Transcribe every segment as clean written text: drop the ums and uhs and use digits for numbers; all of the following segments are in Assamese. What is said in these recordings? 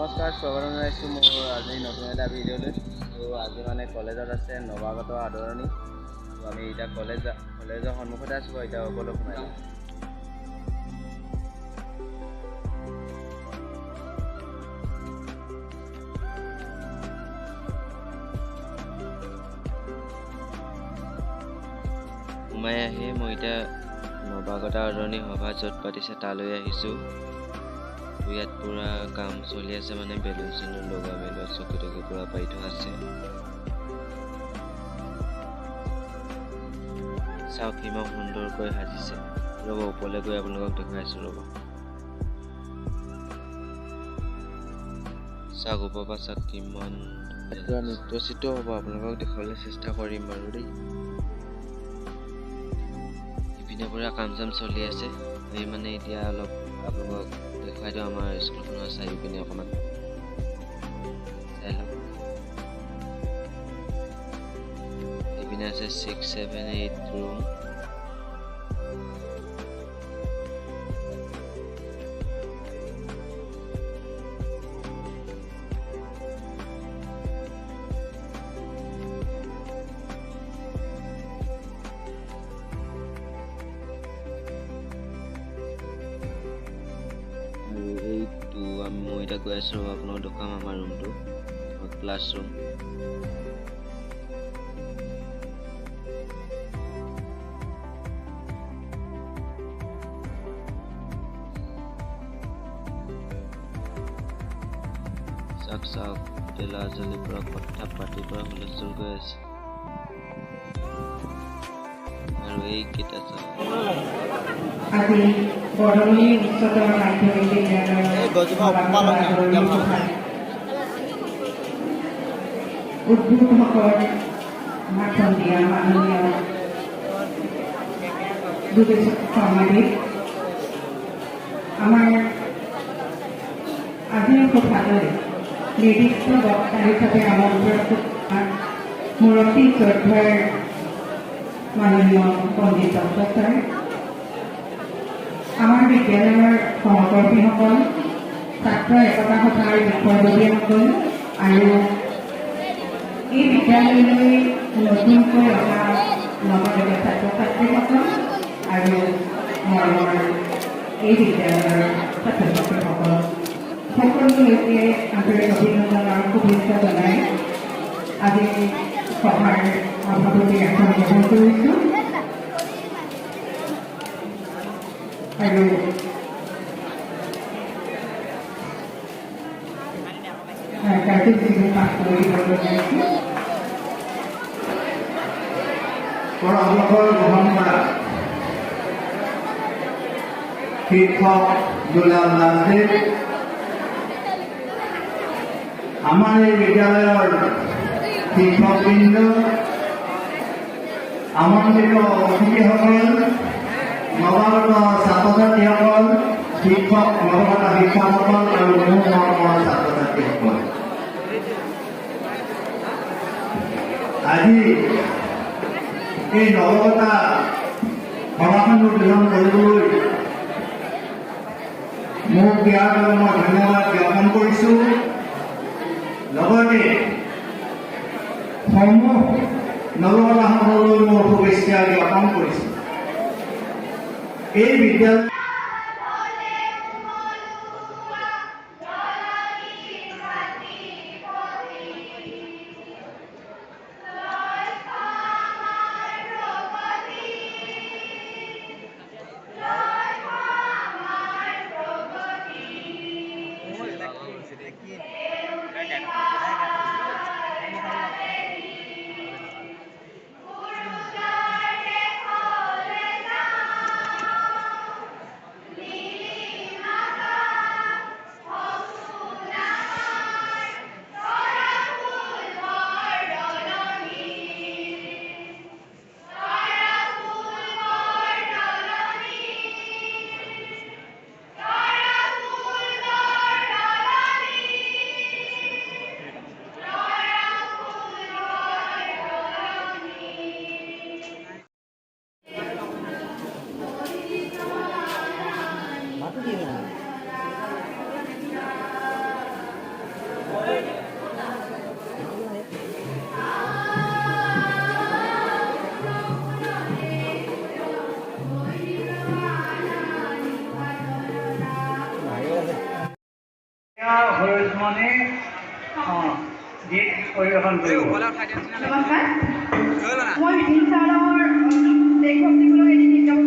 নমস্কাৰ, স্বাগতম জনাইছোঁ মোৰ আজি নতুন এটা ভিডিঅ'লৈ। আজি মানে কলেজত আছে নৱাগত আদৰণি। আমি এতিয়া কলেজৰ সন্মুখতে আছোঁ। এতিয়া ওপৰলৈ সোমাই যাওঁ। সোমাই আহি মই এতিয়া নৱাগত আদৰণি সভা য'ত পাতিছে তালৈ আহিছোঁ। ইয়াত পুৰা কাম চলি আছে, মানে বেলুন চেলুন লগোৱা মেলোৱা চকী তকী পুৰা পাৰি থোৱা আছে। চাওক কিমান সুন্দৰকৈ সাজিছে। ৰ'ব ওপৰলৈ গৈ আপোনালোকক দেখুৱাইছোঁ ৰ'ব। চাওক ওপৰৰ পৰা চাওক কিমান পুৰা নৃত্য চিত্ৰ হ'ব। আপোনালোকক দেখুৱাবলৈ চেষ্টা কৰিম বাৰু দেই। ইপিনে পুৰা কাম চাম চলি আছে। আমি মানে এতিয়া অলপ আপোনালোকক দেখুৱাই দিওঁ আমাৰ স্কুলখনৰ চাৰিওপিনে অকণমান চাই লওক। এইপিনে আছে 6, 7, 8 ৰুম। এইটো মই এতিয়া গৈ আছোঁ আপোনাক দেখুৱাম আমাৰ ৰুমটো, ক্লাছৰুম। চাওক চাওক গোটেই ল'ৰা ছোৱালীৰ পৰা কথা পাতি পৰা হুলস্থুল গৈ আছে। আৰু এইকেইটা চাওক আজি বৰদলৈ উচ্চতৰ মাধ্যমিক বিদ্যালয়ৰ উদ্যোগসকল ভাষণ দিয়া মাননীয় যোগেশ শৰ্মাদেৱ, আমাৰ আজিৰ কথালৈ নিৰ্দিষ্ট বক্তা হিচাপে আমন্ত্ৰণ মুৰব্বী শ্ৰদ্ধাৰ মাননীয় পণ্ডিত ডক্টৰ ছাৰ, আমাৰ বিদ্যালয়ৰ সহকৰ্মীসকল, ছাত্ৰ একতা সভাৰ বিষয়ববীয়াসকল আৰু এই বিদ্যালয়লৈ নতুনকৈ অহা নৱোদয় ছাত্ৰ ছাত্ৰীসকল আৰু মৰমৰ এই বিদ্যালয়ৰ ছাত্ৰ ছাত্ৰীসকল সকলোলৈকে আন্তৰিক অভিনন্দন আৰু শুভেচ্ছা জনাই আজি সভাৰ সভাপতি আসন গ্ৰহণ কৰিছোঁ। আৰু কাৰ্যসূচীবোৰ পাঠ কৰি দিছোঁ। অৱসৰ গ্ৰহণ কৰা শিক্ষক দুলাল দাসদেৱ, আমাৰ এই বিদ্যালয়ৰ শিক্ষকবৃন্দ, আমন্ত্ৰিত অতিথিসকল, নৱাগত ছাত্ৰ ছাত্ৰীসকল, নৱাগত শিক্ষকসকল আৰু মোৰ মৰমৰ ছাত্ৰ ছাত্ৰীসকল, আজি এই নৱাগত সভাখন উদ্বোধন কৰিবলৈ মোক দিয়াৰ বাবে মই ধন্যবাদ জ্ঞাপন কৰিছোঁ। লগতে সমূহ নৱাগতসকললৈ মই শুভেচ্ছা জ্ঞাপন কৰিছোঁ। এই বিদ্যালয় হৰিজমণি গীত পৰিৱেশন কৰিব। নমস্কাৰ, মই বিপিন ছাৰৰ দেশভক্তিমূলক এটি গীত গাব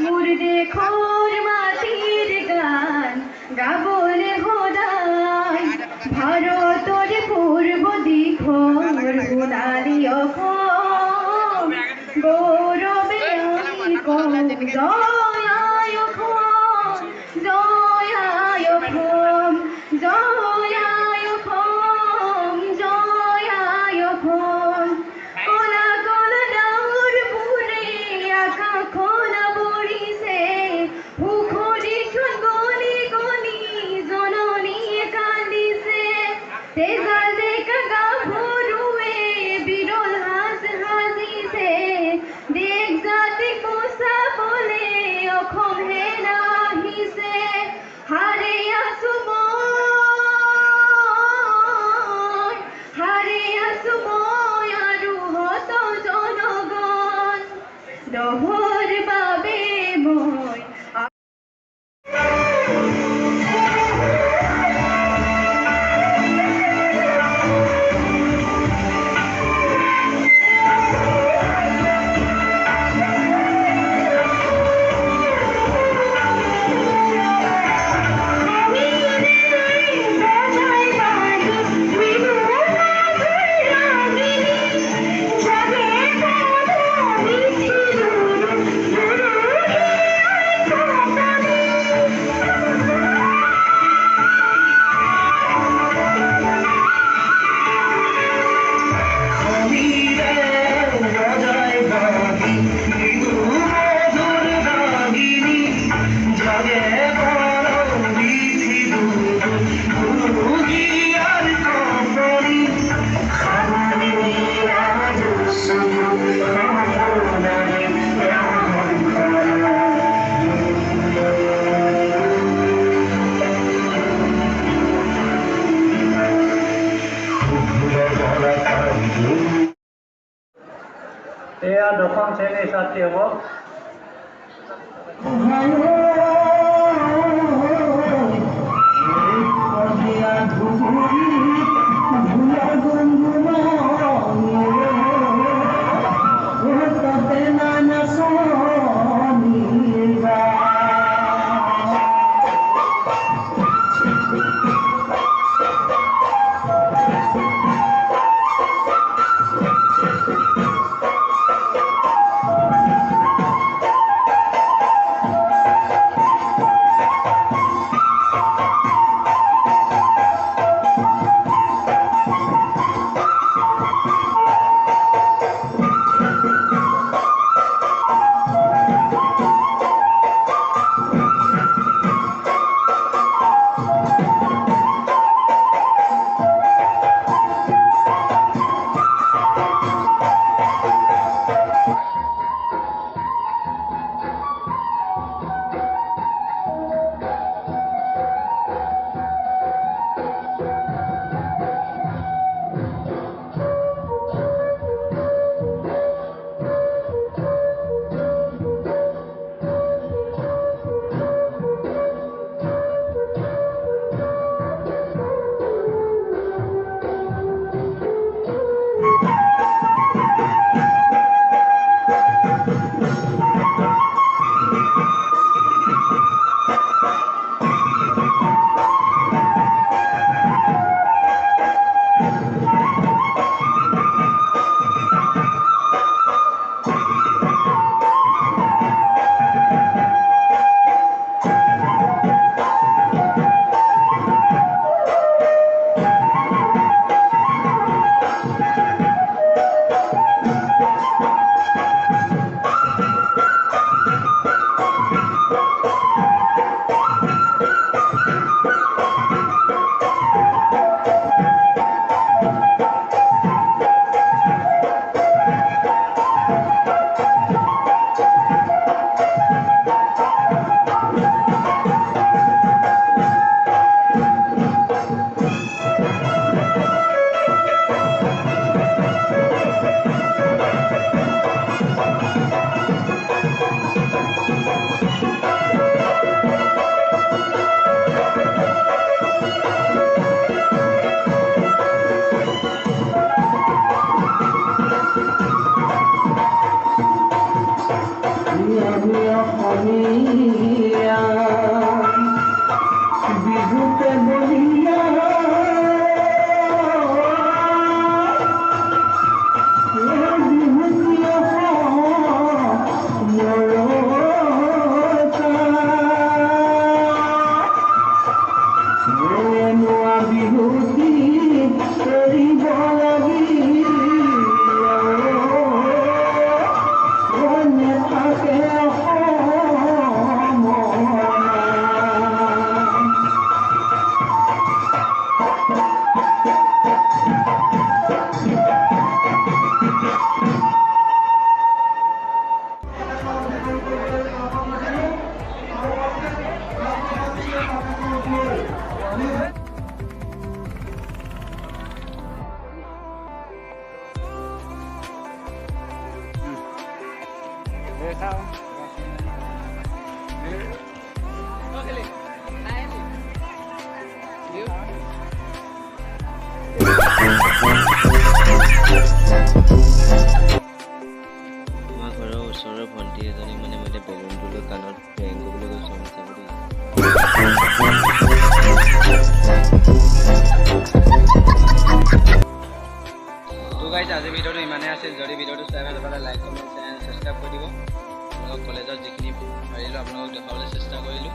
মোর দেখোর মাটির গান গাবলে হোদাই ভারতর পূর্ব দিখর গুণালি অসম গৌরবে আমি কম জয়ায় অসম জয়ায় অসম জয়ায় অসম জয়ায় অসম কলা কলা ডাঙৰ বুৰে আকাশখন বৰিছে পুখুৰীখন গলি গলি জননীয়ে কান্দিছে তেজা ডেকা গাভৰুৱে বিৰল সাজ সাজিছে দেশ জাতি বচাবলে অসম সেনা আহিছে হাৰে আছো মই আৰু হত জনগণ দহৰ বাবে মই এয়া দশম শ্ৰেণীৰ ছাত্ৰী হ'ব। আমি অসমীয়া বিহুতে বলিয়া আমাৰ ঘৰৰ ওচৰৰ ভণ্টি এজনী মানে মই এতিয়া বেলুনটো লৈ কাণত প্ৰেং কৰিবলৈ গৈছোঁ চাব দেই। তো গাইজ আজিৰ ভিডিঅ'টো ইমানেই আছিল। যদি ভিডিঅ'টো চাই ভাল পালে লাইক কমেণ্ট শ্বেয়াৰ ছাবস্ক্ৰাইব কৰি দিব। আপোনালোকক কলেজত যিখিনি পাৰিলোঁ আপোনালোকক দেখাবলৈ চেষ্টা কৰিলোঁ।